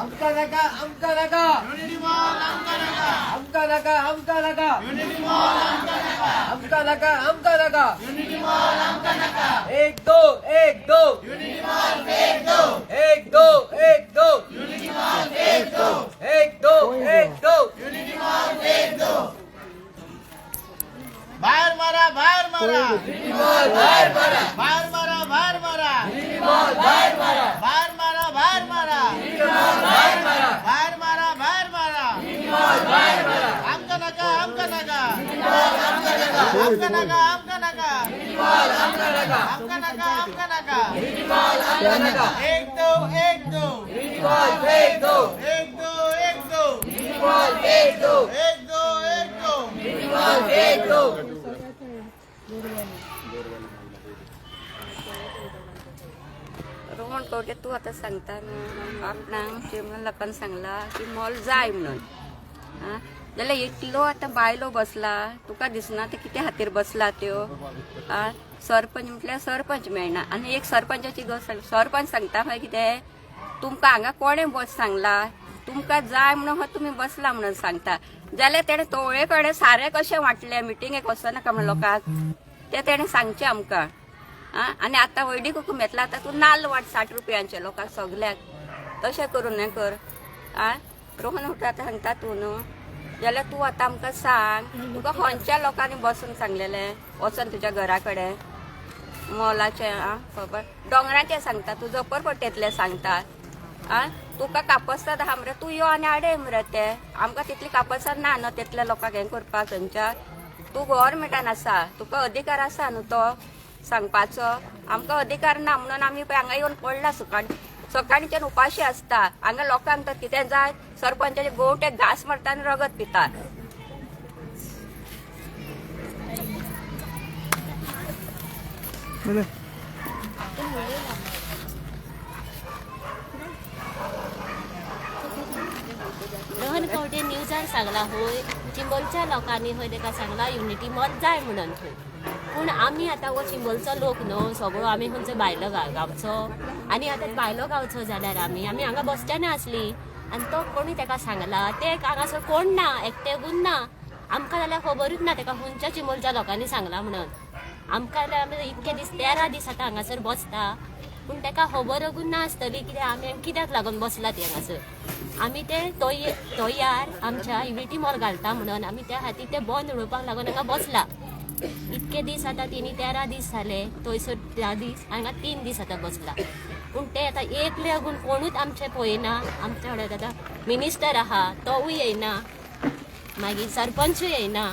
आमका नका आमका नका युनिटी मॉल आमका नका आमका नका युनिटी मॉल आमका नका आमका नका युनिटी मॉल आमका नका 1 2 1 2 unity mall 1 2 1 2 1 2 unity mall 1 2 1 2 1 2 unity mall 1 2 बाहेर मारा युनिटी मॉल बाहेर मारा युनिटी मॉल बाहेर मारा युनिटी मॉल बाहेर मारा युनिटी मॉल बाहेर मारा आमका नका युनिटी मॉल आमका नका युनिटी मॉल आमका नका युनिटी मॉल आमका नका 1 2 1 2 unity mall 1 2 1 2 1 2 unity mall 1 2 1 2 1 2 unity mall 1 2 Rohan Kawate तू आता सांगता न्हू आपणाक चिमण लोकांनी सांगला की मॉल जाय म्हणून आं जाल्यार इतलो आतां बायलो बसला तुका दिसना ते कितें खातीर बसला त्यो आं सरपंच म्हटल्यार सरपंच मेळना आनी एक सरपंचाची गोष्ट सरपंच सांगता खंय कितें तुमकां हांगा कोणें बस सांगला तुमकां जाय म्हणून हो तुमी बसला म्हणून सांगता जाल्यार तेणें तवळे कडेन सारें कशें वांटलें मिटिंगेक वचनाका म्हणून लोकांक तें तेणें सांगचें आमकां आं आनी आतां वैडी कुकूम येतला आतां तूं नाल्ल वाट 60 रुपयांचे लोकांक सगल्याक तशें करून हें कर आं रोहन उठा आतां सांगता तूं न्हू जाल्यार तूं आतां आमकां सांग तुका खंयच्या लोकांनी बसून सांगलेलें वचून तुज्या घरा कडेन मॉलाचें आं खबर दोंगराचें सांगता तूं झोपडपट्टेंतलें सांगता आं तुका कापस्ताद आहा मरे तूं यो आनी हाडय मरे ते आमकां तितली कापस्ताद ना न्हू तितल्या लोकांक हें करपाक थंयच्या तूं गव्हर्मेंटान आसा तुका अधिकार आसा न्हू तो सांगपाचो आमकां अधिकार ना म्हणून आमी पळय हांगा येवन पडला सकाळच्यान उपाशी आसता हांगा लोकांक तर कितें जाय सरपंचाचे गोवटे घास मारता आनी रगत पिता रोहन कवटे न्यूजार सांगला होय चिंबोलच्या लोकांनी हय ताका सांगला युनिटी मॉल जाय म्हणून थंय पूण आमी आतां हो चिंबोलचो लोक न्हू सगळो आमी खंयचो भायलो गांवचो आनी आतां भायलो गांवचो जाल्यार आमी हांगा बस स्टँडार आसली आनी तो कोणी ताका सांगला ते हांगासर कोण ना एकटेगून ना आमकां जाल्यार खबरूच ना ताका खंयच्या चिंबोलच्या लोकांनी सांगला म्हणून आमकां जाल्यार आमी इतके दीस 13 दीस आतां हांगासर बसता पूण ताका खबरूच ना आसतली कित्याक आमी कित्याक लागून बसला ती हांगासर आमी ते तोयार आमच्या युनिटी मॉल घालता म्हणून आमी त्या खातीर ते बंद उडोवपाक लागून हांगा बसला इतके दीस आतां 13 दीस जाले थंयसर 10 दीस हांगा 3 दीस आतां बसला पूण ते आतां एक लागून कोणूच आमचें पळयना आमच्या कडेन आतां मिनिस्टर आहा तोवूय येयना मागीर सरपंचूय येयना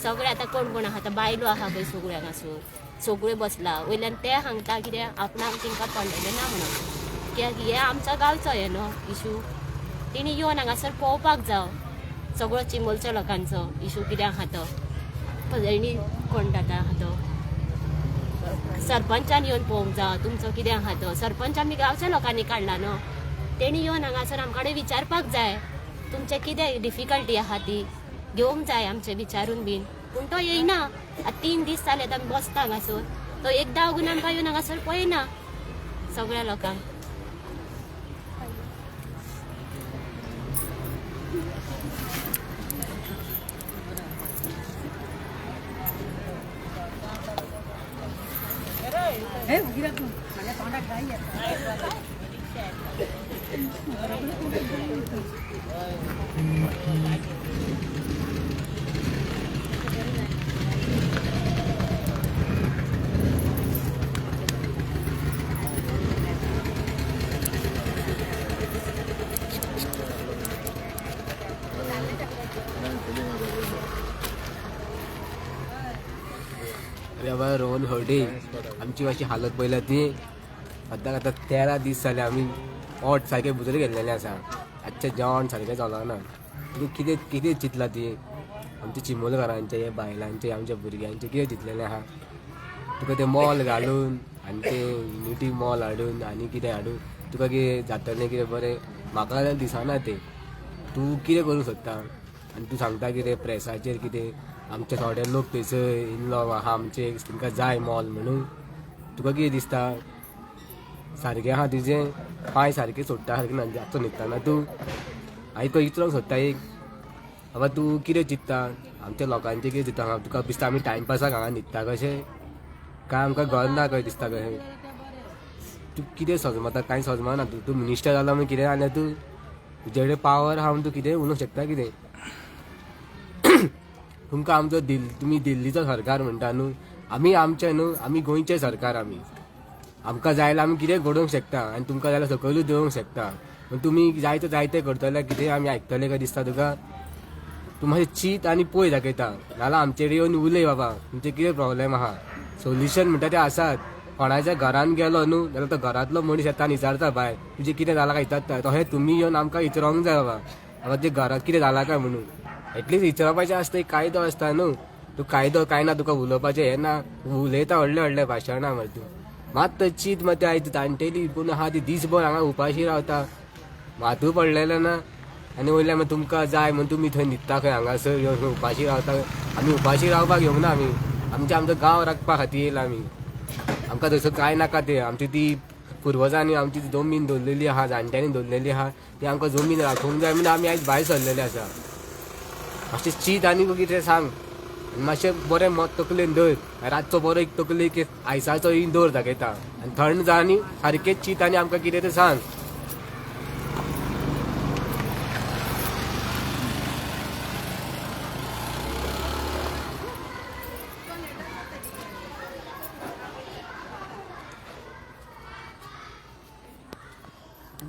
सगळे आतां कोण कोण आहा आतां बायलो आहा पळय सगळ्यो हांगासर सगळ्यो बसला वयल्यान ते सांगता कित्याक आपणाक तांकां पडलेलें ना म्हणून कित्याक हे आमचो गांवचो हे न्हू इशू तेणी येवन हांगासर पळोवपाक जाव सगळो चिंबोलच्या लोकांचो इशू कित्याक आहा तो पळयणी कोण जाता आहा तो सरपंचान येवन पळोवंक जाय तुमचो कितें आहा तो सरपंच आमी गांवच्या लोकांनी काडला न्हू तेणी येवन हांगासर आमच्या कडेन विचारपाक जाय तुमचें कितें डिफिकल्टी आहा ती घेवंक जाय आमचें विचारून बीन पूण तो येयना आतां 3 दीस जाले आमी बसता हांगासर तो एकदां अगून आमकां येवन हांगासर पळयना सगळ्या लोकांक रोहन हर्डे आमची अशी हालत पळयला ती आतां 13 दीस जाले आमी ओट सारके भितर गेल्लेले आसा आजचें जेवण सारकें चलना कितें कितें चिंतला ती आमच्या चिंबोलकारांचे हे बायलांचे आमच्या भुरग्यांचे कितें चिंतलेलें आहा तुका ते मॉल घालून आनी ते युनिटी मॉल हाडून आनी कितें हाडून तुका कितें जातलें कितें बरें म्हाका जाल्यार दिसना तें तू कितें करूंक सोदता आनी तू सांगता कितें प्रेसाचेर कितें आमचे थोडे लोक थंयसर इनलॉ आहा आमचे तांकां जाय मॉल म्हणून तुका कितें दिसता सारकें आहा तुजें पांय सारकें सोडटा सारकें नाचो न्हिदताना तूं हांवें तुका विचारूंक सोदता एक बाबा तूं कितें चिंतता आमच्या लोकांचें कितें चिंतता हांगा तुका दिसता आमी टायमपासाक हांगा न्हिदता कशें काय आमकां घर ना कशें दिसता कशें तूं कितें सजमता कांय सजमाना तूं मिनिस्टर जालो म्हूण कितें जाल्यार तूं तुजे कडेन पावर आहा म्हूण तूं कितेंय उलोवंक शकता कितें तुमकां आमचो तुमी दिल्लीचो सरकार म्हणटा न्हू आमी आमचे न्हू आमी गोंयचे सरकार आमकां जाय जाल्यार आमी कितें घडोवंक शकता आनी तुमकां जाल्यार सकयलूच देवंक शकता पूण तुमी जायते करतले कितें आमी आयकतले काय दिसता तुका तूं मातशें चीत आनी पळय दाखयता नाल्यार आमचे कडेन येवन उलय बाबा तुमचें कितें प्रॉब्लेम आहा सोल्युशन म्हणटा तें आसात कोणाच्या घरान गेलो न्हू जाल्यार तो घरांतलो मनीस येता आनी विचारता भायर तुजें कितें जालां काय विचारता तशें तुमी येवन आमकां विचारूंक जाय बाबा ते घरांत कितें जालां काय म्हणून एटलीस्ट विचारपाचें आसता एक कायदो आसता न्हू तूं कायदो काय ना तुका उलोवपाचें हें ना उलयता व्हडलें भाशणां मरे तूं मात चीत मात आयज जाणटेली पूण आहा ती दिसभर हांगा उपाशी रावता मातूय पडलेलें ना आनी वयल्यान मागीर तुमकां जाय म्हूण तुमी थंय न्हिदता खंय हांगासर येवन उपाशी रावता आमी उपाशी रावपाक येवंक ना आमी आमचो गांव राखपा खातीर येयला आमी आमकां थंयसर कांय नाका तें आमची ती पुर्वजांनी आमची जमीन दवरलेली आहा जाणट्यांनी दवरलेली आहा ती आमकां जमीन राखूंक जाय म्हणून आमी आयज भायर सरलेले आसा मातशें चीत आनी कितें सांग मातशें बरें मत तकलेन धर रातचो बरो एक तकले एक आयसाचो दवर दाखयता आनी थंड जा आनी सारकें चीत आनी आमकां कितें तें सांग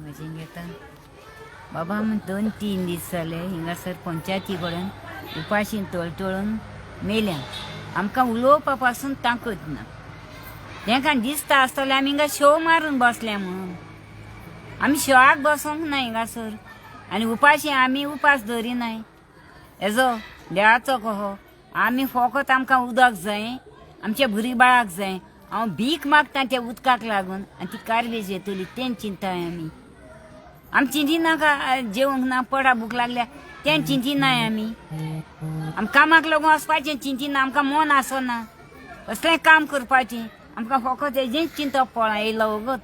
म्हजें घेता बाबा 2-3 दीस जाले हिंगासर पंचायती कडेन उपाशीन तळतळून मेल्या आमकां उलोवपा पासून तांकत ना तांकां दिसता आसतलें आमी हिंगा शो मारून बसल्या म्हणून आमी शोआक बसोंक ना हिंगासर आनी उपाशी आमी उपास धरिनाय हेजो देवाचो कहो आमी फकत आमकां उदक जाय आमच्या भुरगी बाळाक जाय हांव भीक मागता त्या उदकाक लागून आनी ती कार्बेज येतली तें चिंताय आमी चिंतिनाका जेवंक ना पडा भूक लागल्या तें चिंतिनाय आमी कामाक लागून वचपाचें चिंतिना आमकां मन आसना कसलें काम करपाचें आमकां फकत हेजेंच चिंतप पडा येयलो वगत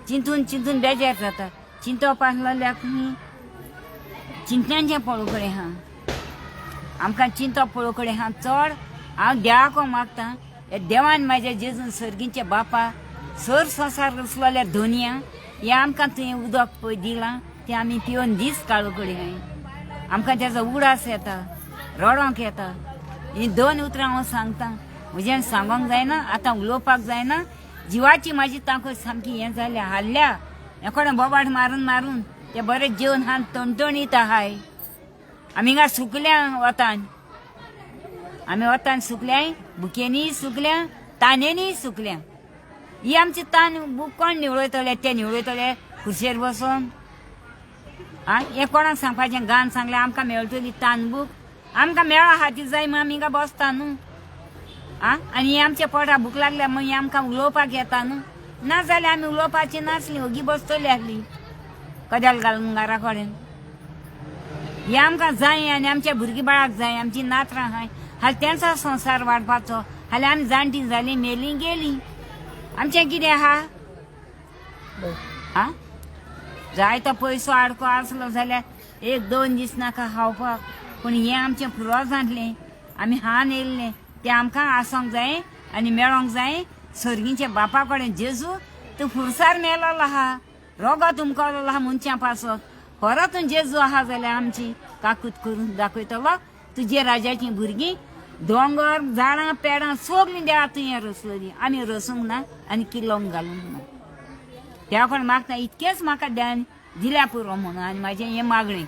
चिंतून बेजार जाता चिंतप आसलेल्याक चिंतनाचें पळोव कडेन हा आमकां चिंतप पळोव कडेन हा चड हांव देवाको मागता देवान म्हाज्या जेजून सर्गींच्या बापा सर संसार रचलेल्या धोनया हें आमकां थंय उदक पळय दिलां तें आमी पिवन दीस काडू कडेन हाय आमकां तेजो उडास येता रडोंक येता ही 2 उतरां हांव सांगता म्हज्यान सांगोंक जायना आतां उलोवपाक जायना जिवाची म्हाजी तांको सामकी हें जाल्या हाल्ल्या हें कोणें बोबाट मारून ते बरें जेवन हान तणतणीत आहाय आमी हिंगा सुकल्या वतान आमी वतान सुकल्याय बुकेनीय सुकल्या तानेनीय सुकल्या ही आमची तान बूक कोण निवळयतले ते निवळयतले खुर्शेर बसोन हें कोणाक सांगपाचें गान सांगलें आमकां मेळटली तान बूक आमकां मेळा हाती जाय म्हूण आमी हिंगा बसता न्हू आनी हें आमच्या पोटा भूक लागल्या म्हूण आमकां उलोवपाक येता न्हू ना जाल्यार आमी उलोवपाची नासली ओगी बसतली आसली कदेल घालून घरा कडेन हें आमकां जाय आनी आमच्या भुरगीं बाळाक जाय आमची नात्रां आहाय हाल्या तेंचो संवसार वाडपाचो हाल्यार आमी जाणटी जालीं मेलीं गेलीं आमचें कितें आहा जाय तो पयसो आडको आसलो जाल्यार 1-2 दीस नाका खावपाक पूण हें आमचें पुर्वजांतलें आमी हान येयल्लें तें आमकां आसोंक जाय आनी मेळोंक जाय सर्गींच्या बापा कडेन जेजू तूं फुरसार मेलोलो आहा रोगो तुमकोलो आहा मनशां पासत खरो जेजू आहा जाल्यार आमची काकूत करून दाखयतलो तुजे राजाचीं भुरगीं दोंगर झाडां पेडां सगलीं देवा तुवें रचलोलीं आमी रचूंक ना आनी किल्लोंक घालूंक ना त्या कोण मागता इतकेंच म्हाका दिल्या पुरो म्हणून आनी म्हाजें हें मागणें